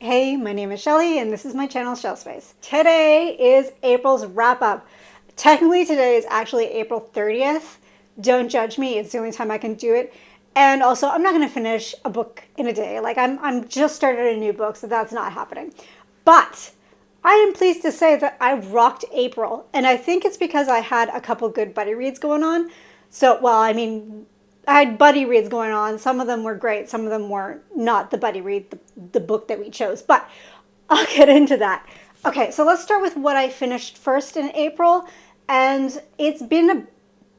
Hey, my name is Shelly and this is my channel Shell Space. Today is April's wrap up. Technically today is actually April 30th. Don't judge me, it's the only time I can do it. And also I'm not gonna finish a book in a day. Like I'm just started a new book, so that's not happening. But I am pleased to say that I rocked April, and I think it's because I had a couple good buddy reads going on. So, well, I mean, I had buddy reads going on. Some of them were great. Some of them were not the buddy read, the book that we chose. But I'll get into that. Okay, so let's start with what I finished first in April. And it's been a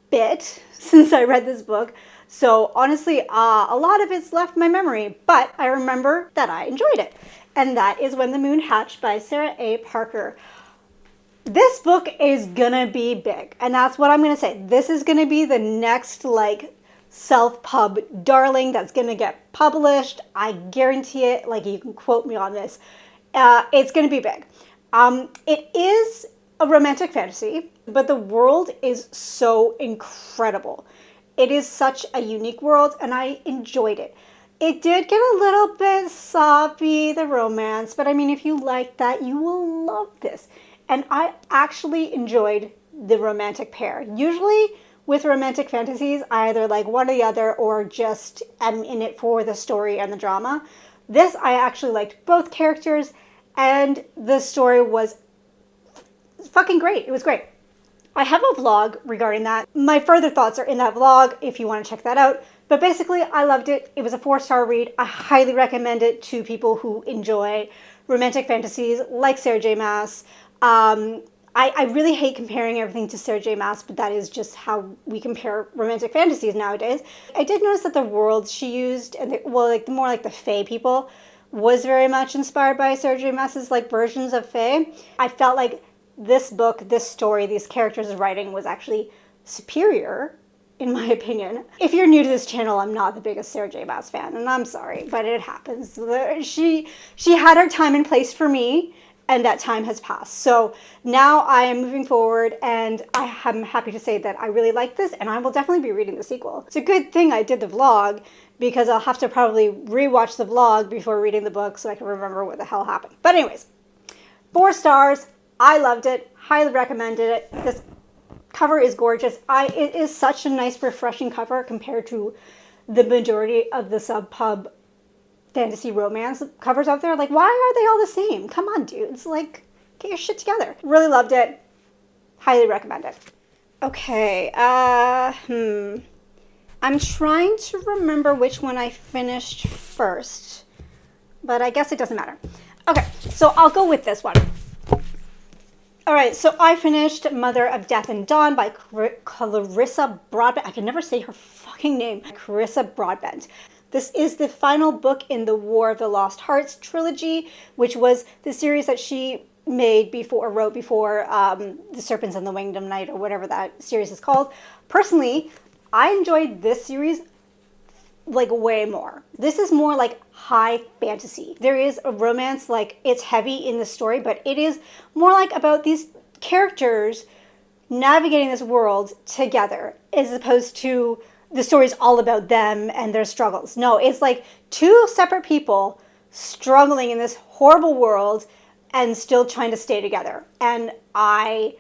bit since I read this book. So honestly, a lot of it's left my memory. But I remember that I enjoyed it. And that is When the Moon Hatched by Sarah A. Parker. This book is gonna be big. And that's what I'm gonna say. This is gonna be the next, like, self-pub darling that's gonna get published. I guarantee it. Like, you can quote me on this. It's gonna be big. It is a romantic fantasy, but the world is so incredible. It is such a unique world, and I enjoyed it. It did get a little bit soppy, the romance, but I mean, if you like that, you will love this. And I actually enjoyed the romantic pair. Usually, with romantic fantasies, I either like one or the other or just am in it for the story and the drama. This, I actually liked both characters, and the story was fucking great. It was great. I have a vlog regarding that. My further thoughts are in that vlog if you want to check that out. But basically, I loved it. It was a 4-star read. I highly recommend it to people who enjoy romantic fantasies like Sarah J. Maas. I really hate comparing everything to Sarah J. Maas, but that is just how we compare romantic fantasies nowadays. I did notice that the world she used, and more like the Fae people, was very much inspired by Sarah J. Maas's like versions of Fae. I felt like this book, this story, these characters' writing was actually superior, in my opinion. If you're new to this channel, I'm not the biggest Sarah J. Maas fan, and I'm sorry, but it happens. She had her time and place for me, and that time has passed. So now I am moving forward, and I am happy to say that I really like this, and I will definitely be reading the sequel. It's a good thing I did the vlog, because I'll have to probably rewatch the vlog before reading the book so I can remember what the hell happened. But anyways, 4 stars. I loved it. Highly recommended it. This cover is gorgeous. It is such a nice, refreshing cover compared to the majority of the sub-pub fantasy romance covers out there. Like, why are they all the same? Come on, dudes. Like, get your shit together. Really loved it. Highly recommend it. Okay, I'm trying to remember which one I finished first, but I guess it doesn't matter. Okay, so I'll go with this one. All right, so I finished Mother of Death and Dawn by Clarissa Broadbent. I can never say her fucking name. Clarissa Broadbent. This is the final book in the War of the Lost Hearts trilogy, which was the series that she wrote before The Serpents and the Winged Knight, or whatever that series is called. Personally, I enjoyed this series like way more. This is more like high fantasy. There is a romance, like it's heavy in the story, but it is more like about these characters navigating this world together, as opposed to the story's all about them and their struggles. No, it's like 2 separate people struggling in this horrible world and still trying to stay together. And I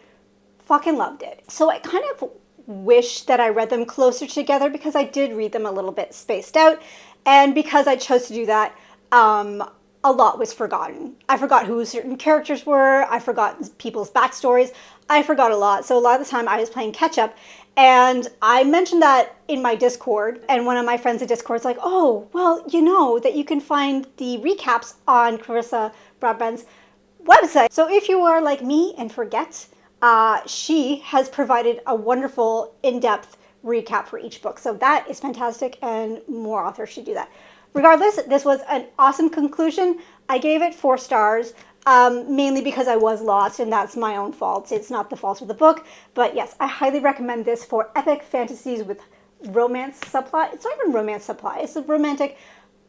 fucking loved it. So I kind of wish that I read them closer together, because I did read them a little bit spaced out, and because I chose to do that, a lot was forgotten. I forgot who certain characters were, I forgot people's backstories, I forgot a lot. So a lot of the time I was playing catch up, and I mentioned that in my Discord, and one of my friends in Discord is like, oh, well, you know that you can find the recaps on Clarissa Broadbent's website. So if you are like me and forget, she has provided a wonderful in-depth recap for each book. So that is fantastic, and more authors should do that. Regardless, this was an awesome conclusion. I gave it 4 stars, mainly because I was lost, and that's my own fault. It's not the fault of the book. But yes, I highly recommend this for epic fantasies with romance subplot. It's not even romance subplot. It's a romantic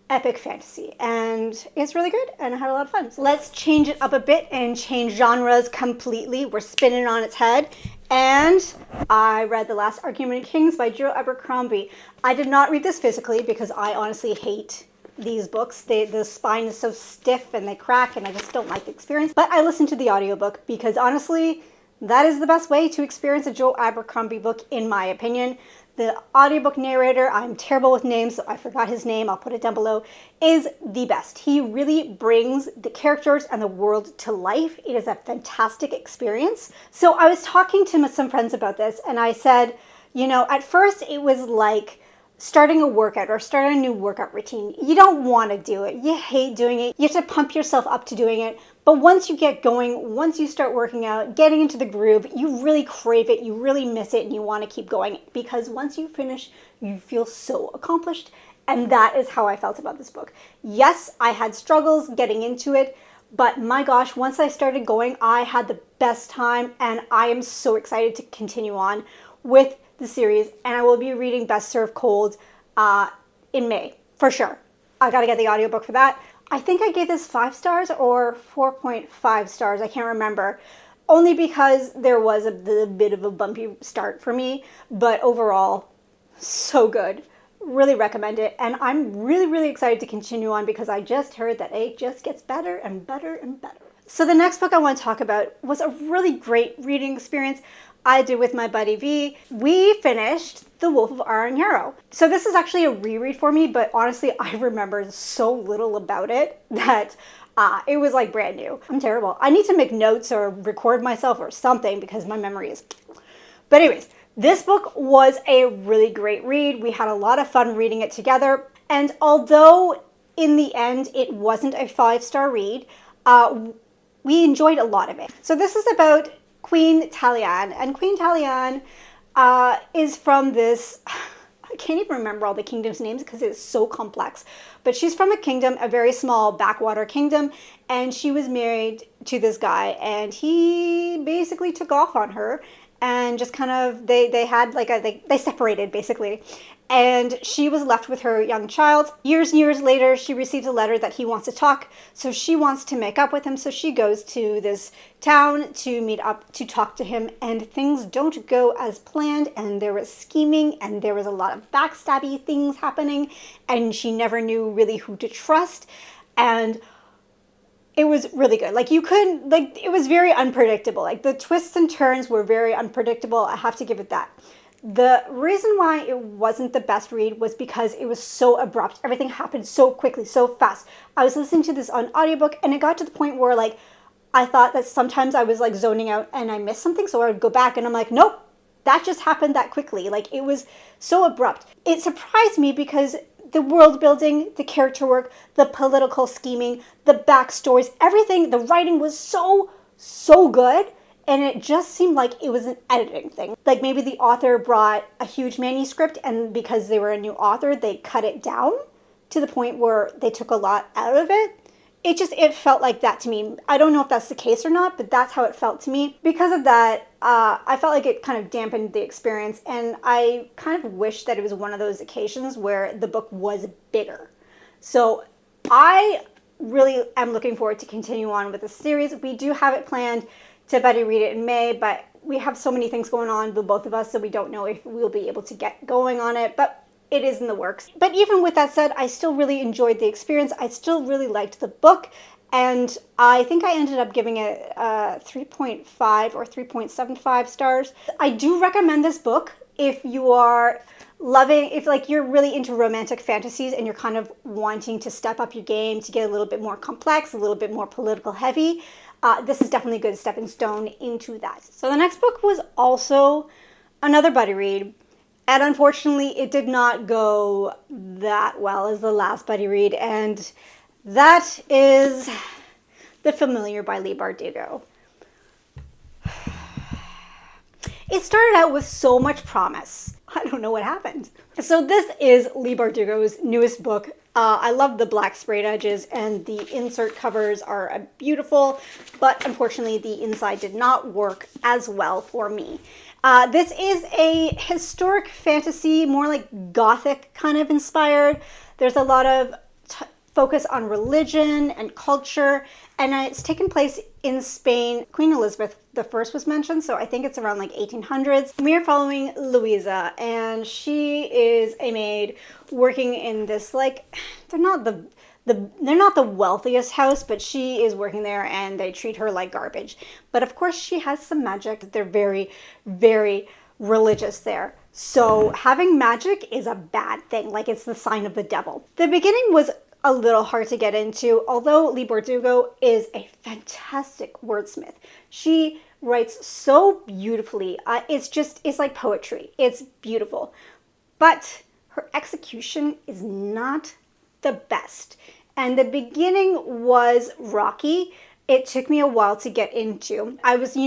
epic fantasy, and it's really good, and I had a lot of fun. So let's change it up a bit and change genres completely. We're spinning it on its head, and I read The Last Argument of Kings by Joe Abercrombie. I did not read this physically because I honestly hate these books. The spine is so stiff and they crack, and I just don't like the experience. But I listened to the audiobook because honestly, that is the best way to experience a Joe Abercrombie book, in my opinion. The audiobook narrator, I'm terrible with names, so I forgot his name, I'll put it down below, is the best. He really brings the characters and the world to life. It is a fantastic experience. So I was talking to some friends about this, and I said, you know, at first it was like starting a workout or starting a new workout routine. You don't want to do it. You hate doing it. You have to pump yourself up to doing it. But once you get going, once you start working out, getting into the groove, you really crave it, you really miss it, and you want to keep going. Because once you finish, you feel so accomplished. And that is how I felt about this book. Yes, I had struggles getting into it, but my gosh, once I started going, I had the best time, and I am so excited to continue on with the series. And I will be reading Best Served Cold in May, for sure. I gotta get the audiobook for that. I think I gave this 5 stars or 4.5 stars. I can't remember. Only because there was a bit of a bumpy start for me. But overall, so good. Really recommend it. And I'm really, really excited to continue on because I just heard that it just gets better and better and better. So the next book I want to talk about was a really great reading experience I did with my buddy V. We finished The Wolf of Reiner. So this is actually a reread for me, but honestly, I remember so little about it that it was like brand new. I'm terrible. I need to make notes or record myself or something because my memory is... But anyways, this book was a really great read. We had a lot of fun reading it together. And although in the end it wasn't a 5-star read, we enjoyed a lot of it. So this is about Queen Taliane, and Queen Taliane is from this, I can't even remember all the kingdom's names because it's so complex, but she's from a kingdom, a very small backwater kingdom, and she was married to this guy, and he basically took off on her, and just kind of, they had like they separated basically. And she was left with her young child. Years and years later, she receives a letter that he wants to talk. So she wants to make up with him. So she goes to this town to meet up, to talk to him. And things don't go as planned. And there was scheming and there was a lot of backstabby things happening. And she never knew really who to trust. And it was really good. Like you couldn't, like it was very unpredictable. Like the twists and turns were very unpredictable. I have to give it that. The reason why it wasn't the best read was because it was so abrupt. Everything happened so quickly, so fast. I was listening to this on audiobook and it got to the point where like I thought that sometimes I was like zoning out and I missed something, so I would go back and I'm like, nope, that just happened that quickly. Like it was so abrupt. It surprised me because the world building, the character work, the political scheming, the backstories, everything, the writing was so good. And it just seemed like it was an editing thing. Like maybe the author brought a huge manuscript and because they were a new author, they cut it down to the point where they took a lot out of it. It felt like that to me. I don't know if that's the case or not, but that's how it felt to me. Because of that, I felt like it kind of dampened the experience. And I kind of wish that it was one of those occasions where the book was bigger. So I really am looking forward to continue on with the series. We do have it planned to buddy read it in May, but we have so many things going on with both of us, so we don't know if we'll be able to get going on it, but it is in the works. But even with that said, I still really enjoyed the experience. I still really liked the book, and I think I ended up giving it 3.5 or 3.75 stars. I do recommend this book if you are if like you're really into romantic fantasies and you're kind of wanting to step up your game to get a little bit more complex, a little bit more political heavy. This is definitely a good stepping stone into that. So the next book was also another buddy read. And unfortunately, it did not go that well as the last buddy read. And that is The Familiar by Leigh Bardugo. It started out with so much promise. I don't know what happened. So this is Leigh Bardugo's newest book. I love the black sprayed edges and the insert covers are beautiful, but unfortunately the inside did not work as well for me. This is a historic fantasy, more like gothic kind of inspired. There's a lot of focus on religion and culture, and it's taken place in Spain. Queen Elizabeth I was mentioned, so I think it's around like 1800s. We are following Louisa, and she is a maid working in this, like, they're not the wealthiest house, but she is working there and they treat her like garbage. But of course she has some magic. They're very, very religious there. So having magic is a bad thing. Like, it's the sign of the devil. The beginning was a little hard to get into, although Leigh Bardugo is a fantastic wordsmith. She writes so beautifully. It's like poetry. It's beautiful. But her execution is not the best. And the beginning was rocky. It took me a while to get into. I was,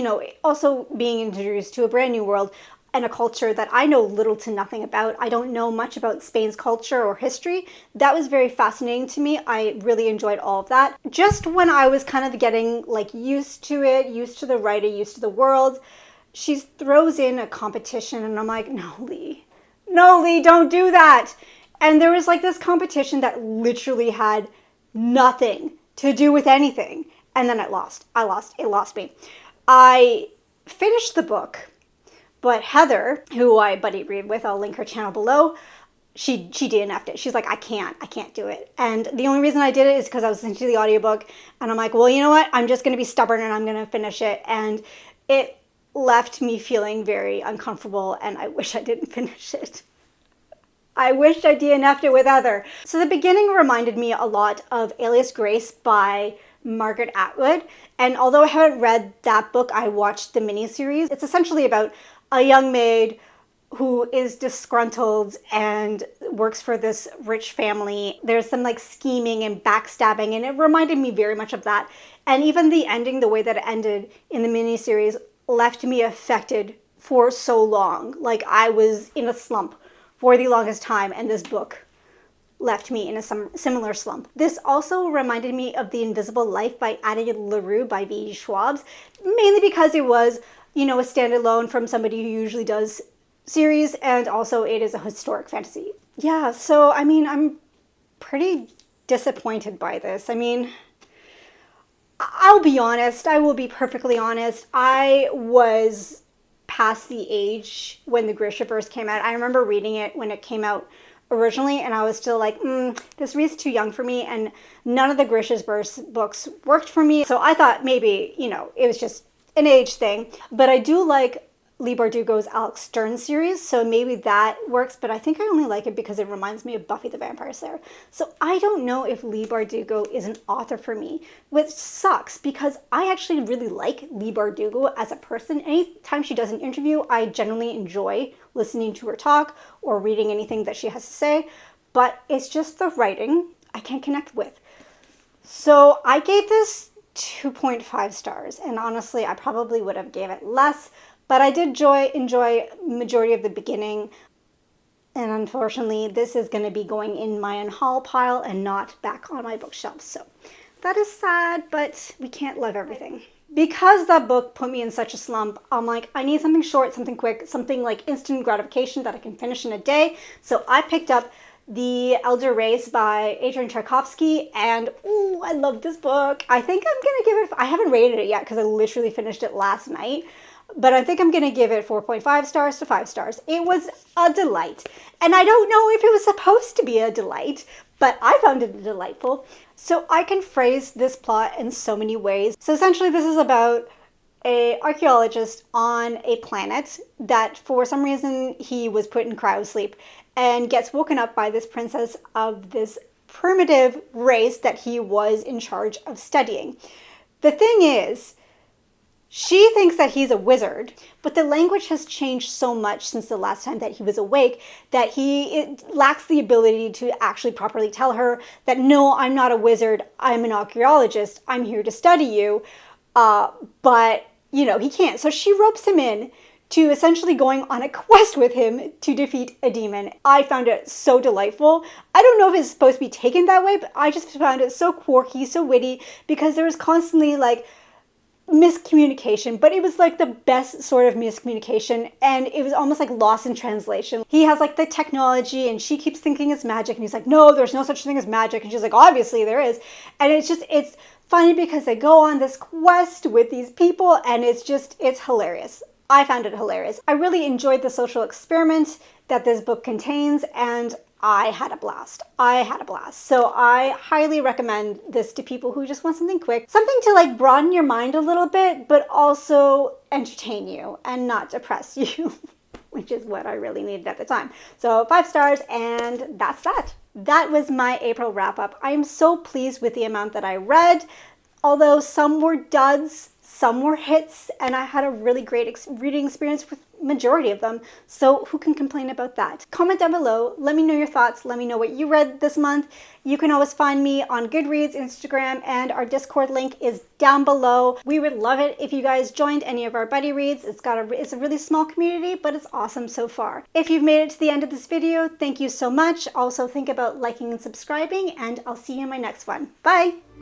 also being introduced to a brand new world and a culture that I know little to nothing about. I don't know much about Spain's culture or history. That was very fascinating to me. I really enjoyed all of that. Just when I was kind of getting like used to it, used to the writing, used to the world, she throws in a competition and I'm like, no, Leigh, don't do that. And there was like this competition that literally had nothing to do with anything. And then it lost me. I finished the book, but Heather, who I buddy read with, I'll link her channel below, she DNF'd it. She's like, I can't do it. And the only reason I did it is because I was listening to the audiobook and I'm like, well, you know what? I'm just going to be stubborn and I'm going to finish it. And it left me feeling very uncomfortable and I wish I didn't finish it. I wished I DNF'd it with Heather. So the beginning reminded me a lot of Alias Grace by Margaret Atwood. And although I haven't read that book, I watched the miniseries. It's essentially about a young maid who is disgruntled and works for this rich family. There's some like scheming and backstabbing, and it reminded me very much of that. And even the ending, the way that it ended in the miniseries, left me affected for so long. Like, I was in a slump for the longest time, and this book left me in a similar slump. This also reminded me of The Invisible Life by Addie LaRue by V.E. Schwab's, mainly because it was, a standalone from somebody who usually does series, and also it is a historic fantasy. Yeah, so, I'm pretty disappointed by this. I'll be honest, I will be perfectly honest, I was past the age when the Grishaverse came out. I remember reading it when it came out originally, and I was still like, this reads too young for me, and none of the Grishaverse books worked for me. So I thought maybe, it was just an age thing. But I do like Leigh Bardugo's Alex Stern series, so maybe that works, but I think I only like it because it reminds me of Buffy the Vampire Slayer. So I don't know if Leigh Bardugo is an author for me, which sucks because I actually really like Leigh Bardugo as a person. Anytime she does an interview, I generally enjoy listening to her talk or reading anything that she has to say, but it's just the writing I can't connect with. So I gave this 2.5 stars, and honestly, I probably would have gave it less, but I did enjoy majority of the beginning, and unfortunately, this is going to be going in my unhaul pile and not back on my bookshelf. So that is sad, but we can't love everything. Because that book put me in such a slump, I'm like, I need something short, something quick, something like instant gratification that I can finish in a day. So I picked up The Elder Race by Adrian Tchaikovsky, and I love this book. I think I'm going to give it, I haven't rated it yet because I literally finished it last night, but I think I'm going to give it 4.5 stars to 5 stars. It was a delight, and I don't know if it was supposed to be a delight, but I found it delightful. So I can phrase this plot in so many ways. So essentially this is about an archaeologist on a planet that for some reason he was put in cryosleep and gets woken up by this princess of this primitive race that he was in charge of studying. The thing is, she thinks that he's a wizard, but the language has changed so much since the last time that he was awake that it lacks the ability to actually properly tell her that, no, I'm not a wizard, I'm an archaeologist, I'm here to study you, but, he can't. So she ropes him in to essentially going on a quest with him to defeat a demon. I found it so delightful. I don't know if it's supposed to be taken that way, but I just found it so quirky, so witty, because there was constantly like miscommunication, but it was like the best sort of miscommunication, and it was almost like lost in translation. He has like the technology and she keeps thinking it's magic, and he's like, no, there's no such thing as magic, and she's like, obviously there is. And it's funny because they go on this quest with these people, and it's hilarious. I found it hilarious. I really enjoyed the social experiment that this book contains, and I had a blast. So I highly recommend this to people who just want something quick, something to like broaden your mind a little bit, but also entertain you and not depress you, which is what I really needed at the time. So 5 stars, and that's that. That was my April wrap up. I am so pleased with the amount that I read, although some were duds, some were hits, and I had a really great reading experience with majority of them, so who can complain about that? Comment down below, let me know your thoughts, let me know what you read this month. You can always find me on Goodreads, Instagram, and our Discord link is down below. We would love it if you guys joined any of our buddy reads. It's a really small community, but it's awesome so far. If you've made it to the end of this video, thank you so much. Also think about liking and subscribing, and I'll see you in my next one. Bye!